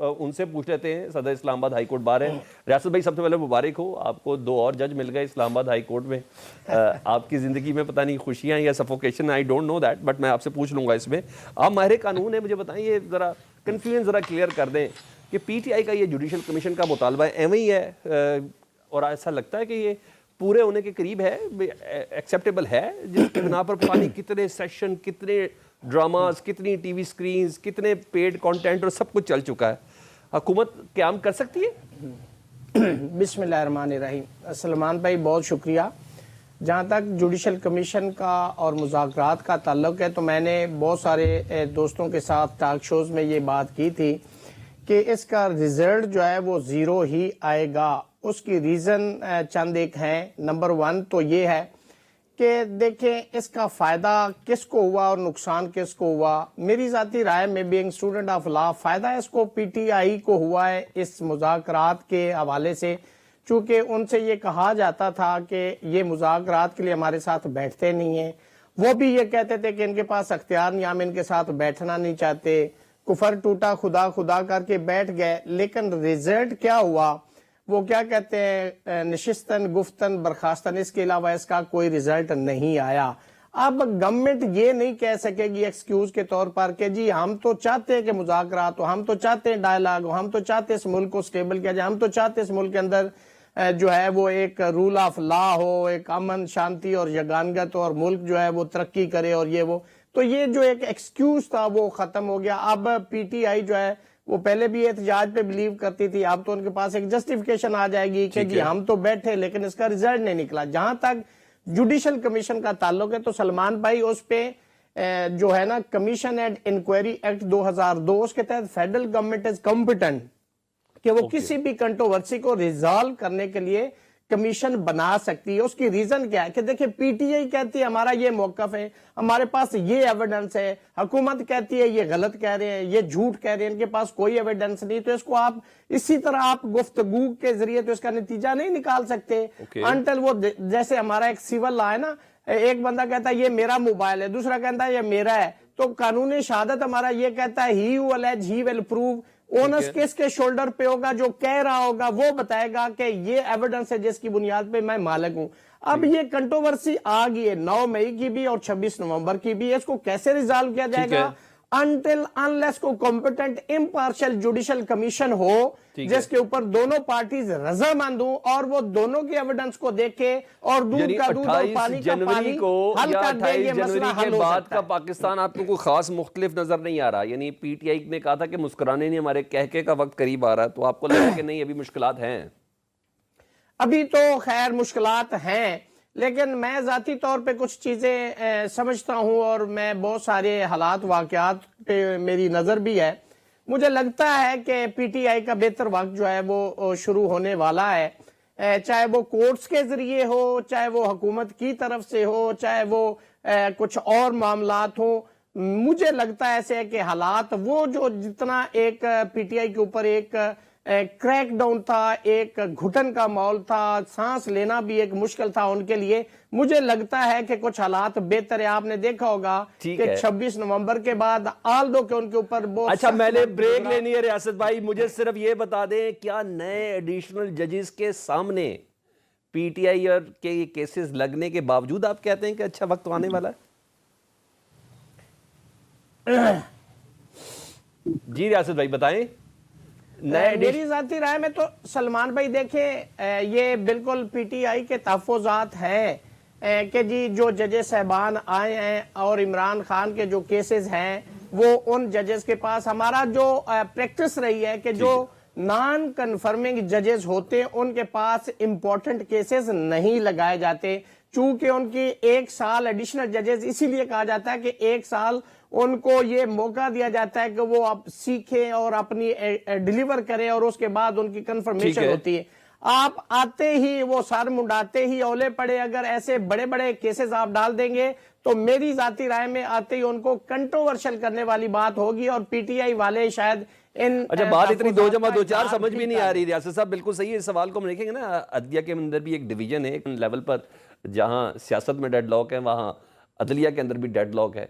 ان سے پوچھ لیتے ہیں. صدر اسلام آباد ہائی کورٹ بار ہے. ریاست بھائی سب سے پہلے مبارک ہو آپ کو, 2 اور جج مل گئے اسلام آباد ہائی کورٹ میں. آپ کی زندگی میں پتہ نہیں خوشیاں یا suffocation, I don't know that, but میں آپ سے پوچھ لوں گا اس میں. آپ ماہر قانون ہیں, مجھے بتائیں یہ ذرا کنفیوژن ذرا کلیئر کر دیں کہ پی ٹی آئی کا یہ جوڈیشل کمیشن کا مطالبہ ایویں ہی ہے اور ایسا لگتا ہے کہ یہ پورے ہونے کے قریب ہے, ایکسیپٹیبل ہے, جس کی بنا پر پتہ نہیں کتنے سیشن, کتنے ڈراماز, کتنی ٹی وی سکرینز, کتنے پیڈ کانٹینٹ اور سب کچھ چل چکا ہے. حکومت قیام کر سکتی ہے؟ بسم اللہ الرحمن الرحیم. سلمان بھائی بہت شکریہ. جہاں تک جوڈیشل کمیشن کا اور مذاکرات کا تعلق ہے تو میں نے بہت سارے دوستوں کے ساتھ ٹاک شوز میں یہ بات کی تھی کہ اس کا رزلٹ جو ہے وہ 0 ہی آئے گا. اس کی ریزن چند ایک ہیں. نمبر 1 تو یہ ہے کہ دیکھیں اس کا فائدہ کس کو ہوا اور نقصان کس کو ہوا. میری ذاتی رائے میں بینگ اسٹوڈنٹ آف لا, فائدہ اس کو پی ٹی آئی کو ہوا ہے اس مذاکرات کے حوالے سے, چونکہ ان سے یہ کہا جاتا تھا کہ یہ مذاکرات کے لیے ہمارے ساتھ بیٹھتے نہیں ہیں. وہ بھی یہ کہتے تھے کہ ان کے پاس اختیار نہیں, ہم ان کے ساتھ بیٹھنا نہیں چاہتے. کفر ٹوٹا خدا خدا کر کے بیٹھ گئے, لیکن ریزلٹ کیا ہوا وہ کیا کہتے ہیں, نشستن گفتن برخاستن, اس کے علاوہ اس کا کوئی ریزلٹ نہیں آیا. اب گورنمنٹ یہ نہیں کہہ سکے گی ایکسکیوز کے طور پر کہ جی ہم تو چاہتے ہیں کہ مذاکرات ہو, ہم تو چاہتے ہیں ڈائلاگ ہو, ہم تو چاہتے ہیں اس ملک کو سٹیبل کیا جائے, ہم تو چاہتے ہیں اس ملک کے اندر جو ہے وہ ایک رول آف لا ہو, ایک امن شانتی اور یگانگت ہو, اور ملک جو ہے وہ ترقی کرے اور یہ وہ. تو یہ جو ایک ایکسکیوز تھا وہ ختم ہو گیا. اب پی ٹی آئی جو ہے وہ پہلے بھی احتجاج پہ بلیو کرتی تھی, اب تو ان کے پاس ایک جسٹیفیکیشن آ جائے گی کہ جی ہم تو بیٹھے لیکن اس کا ریزلٹ نہیں نکلا. جہاں تک جوڈیشل کمیشن کا تعلق ہے تو سلمان بھائی اس پہ جو ہے نا کمیشن اینڈ انکوائری ایکٹ 2002 اس کے تحت فیڈرل گورنمنٹ از کمپیٹنٹ کہ وہ کسی بھی کنٹروورسی کو ریزالو کرنے کے لیے کمیشن بنا سکتی ہے. اس کی ریزن کیا ہے کہ دیکھیں پی ٹی آئی کہتی ہے ہمارا یہ موقف ہے, ہمارے پاس یہ ایویڈنس ہے, حکومت کہتی ہے یہ غلط کہہ رہے ہیں, یہ جھوٹ کہہ رہے ہیں, ان کے پاس کوئی ایویڈنس نہیں. تو اس کو آپ اسی طرح آپ گفتگو کے ذریعے تو اس کا نتیجہ نہیں نکال سکتے انٹل وہ جیسے ہمارا ایک سیول لا ہے نا, ایک بندہ کہتا ہے یہ میرا موبائل ہے, دوسرا کہتا ہے یہ میرا ہے. تو قانون شہادت ہمارا یہ کہتا ہے ہی ہو الج ہی ول پروو, اونس کس کے شولڈر پہ ہوگا, جو کہہ رہا ہوگا وہ بتائے گا کہ یہ ایویڈنس ہے جس کی بنیاد پہ میں مالک ہوں. اب یہ کنٹروورسی آ گئی ہے 9 مئی کی بھی اور 26 نومبر کی بھی, اس کو کیسے ریزالو کیا جائے گا انٹل انلیس کو کمپیٹنٹ امپارشل جوڈیشل کمیشن ہو جس کے اوپر دونوں پارٹیز رضامند ہوں اور وہ دونوں کی ایویڈنس کو دیکھے اور دودھ کا دودھ اور پانی کا پانی حل کر دے. یہ مسئلہ حل ہو سکتا ہے. پاکستان آپ کو کوئی خاص مختلف نظر نہیں آ رہا, یعنی پی ٹی آئی نے کہا تھا کہ مسکرانے نہیں, ہمارے کہکے کا وقت قریب آ رہا ہے, تو آپ کو لگا کہ نہیں ابھی مشکلات ہیں؟ ابھی تو خیر مشکلات ہیں, لیکن میں ذاتی طور پہ کچھ چیزیں سمجھتا ہوں اور میں بہت سارے حالات واقعات پہ میری نظر بھی ہے. مجھے لگتا ہے کہ پی ٹی آئی کا بہتر وقت جو ہے وہ شروع ہونے والا ہے, چاہے وہ کورٹس کے ذریعے ہو, چاہے وہ حکومت کی طرف سے ہو, چاہے وہ کچھ اور معاملات ہوں. مجھے لگتا ہے ایسے ہے کہ حالات وہ جو جتنا ایک پی ٹی آئی کے اوپر ایک کریک ڈاؤن تھا, ایک گھٹن کا ماحول تھا, سانس لینا بھی ایک مشکل تھا ان کے لیے, مجھے لگتا ہے کہ کچھ حالات بہتر ہے. آپ نے دیکھا ہوگا کہ 26 نومبر کے بعد آل دو کہ ان کے اوپر بہت. اچھا میں نے بریک لینی ہے ریاست بھائی, مجھے صرف یہ بتا دیں کیا نئے ایڈیشنل ججز کے سامنے پی ٹی آئی اور کے یہ کیسز لگنے کے باوجود آپ کہتے ہیں کہ اچھا وقت آنے والا ہے؟ جی ریاست بھائی بتائیں. میری ذاتی رائے میں تو سلمان بھائی دیکھیں یہ بالکل پی ٹی آئی کے تحفظات ہیں کہ جی جو ججز صاحبان آئے ہیں اور عمران خان کے جو کیسز ہیں وہ ان ججز کے پاس, ہمارا جو پریکٹس رہی ہے کہ جو نان کنفرمنگ ججز ہوتے ہیں ان کے پاس امپورٹنٹ کیسز نہیں لگائے جاتے, چونکہ ان کی 1 سال ایڈیشنل ججز اسی لیے کہا جاتا ہے کہ 1 سال ان کو یہ موقع دیا جاتا ہے کہ وہ اب سیکھیں اور اپنی ڈیلیور کریں اور اس کے بعد ان کی کنفرمیشن ہوتی ہے. آپ آتے ہی وہ سر منڈاتے ہی اولے پڑے اگر ایسے بڑے بڑے کیسز آپ ڈال دیں گے تو میری ذاتی رائے میں آتے ہی ان کو کنٹروورشل کرنے والی بات ہوگی اور پی ٹی آئی والے شاید اچھا بات اتنی 2+2=4 سمجھ بھی نہیں آ رہی. ریاست صاحب بالکل صحیح ہے, اس سوال کو ہم دیکھیں گے نا عدلیہ کے اندر بھی ایک ڈویژن ہے ایک لیول پر, جہاں سیاست میں ڈیڈ لاک ہے وہاں عدلیہ کے اندر بھی ڈیڈ لاک ہے.